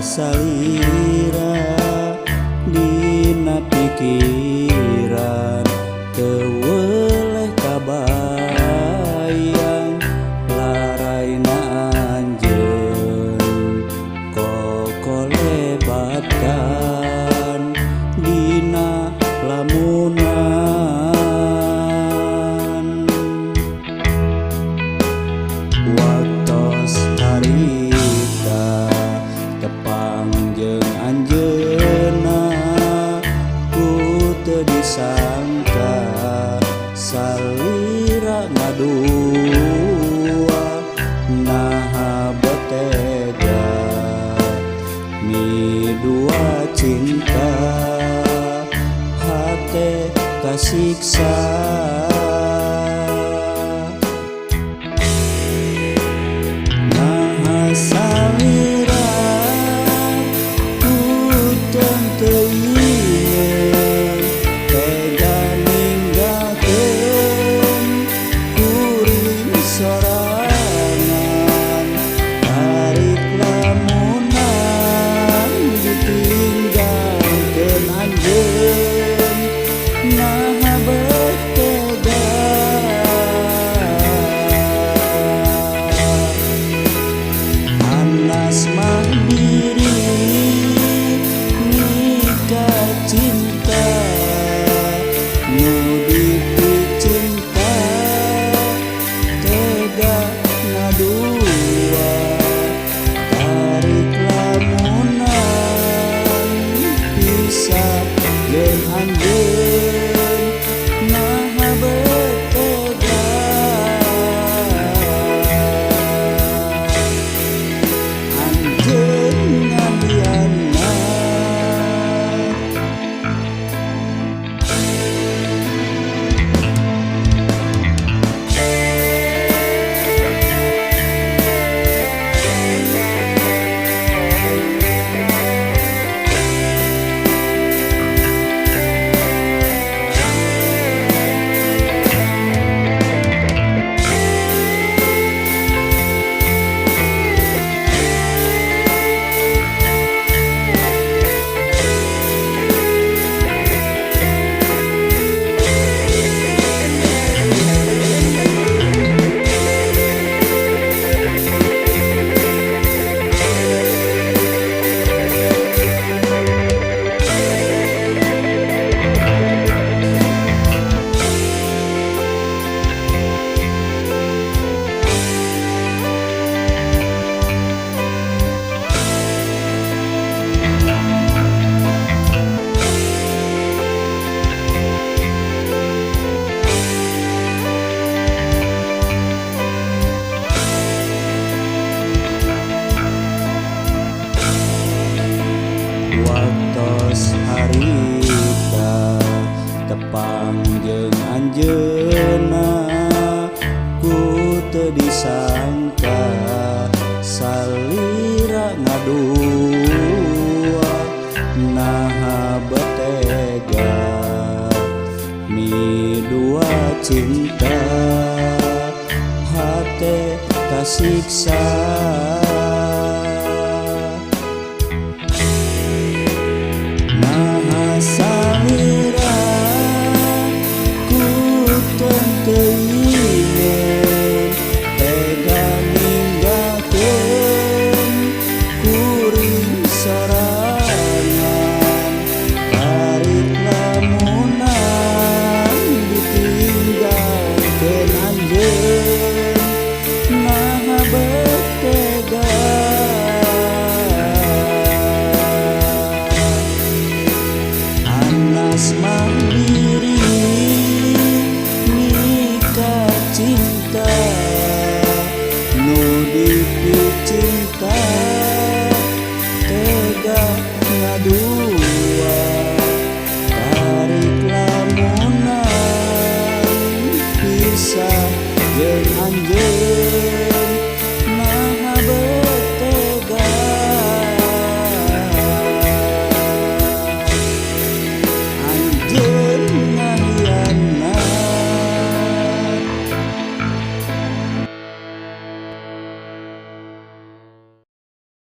salira dina pikiran teu weuleh kabayang laraina anjeun kokolebatkan dina lamunan waktos harita tepangjeng anjeunna ku teu disangka salira ngadua naha betega midua cinta hate kasiksa naha salira ku teu ingin tega ninggalkeun kuring sorangan tarik lamunan ditinggalkeun anjeun naha betega anas mah diri nikah cinta nu dipicinta tega ngadua tarik lamunan pisah jeung anjeun naha betega anjeun ngahianat waktos harita tepangjeng anjeunna ku teu disangka salira ngadua naha betega midua cinta hate kasiksa naha salira ku teu ingin tega ninggalkeun kuring sorangan tarik lamunan ditinggalkeun anjeun naha betega anas mah diri nikah cinta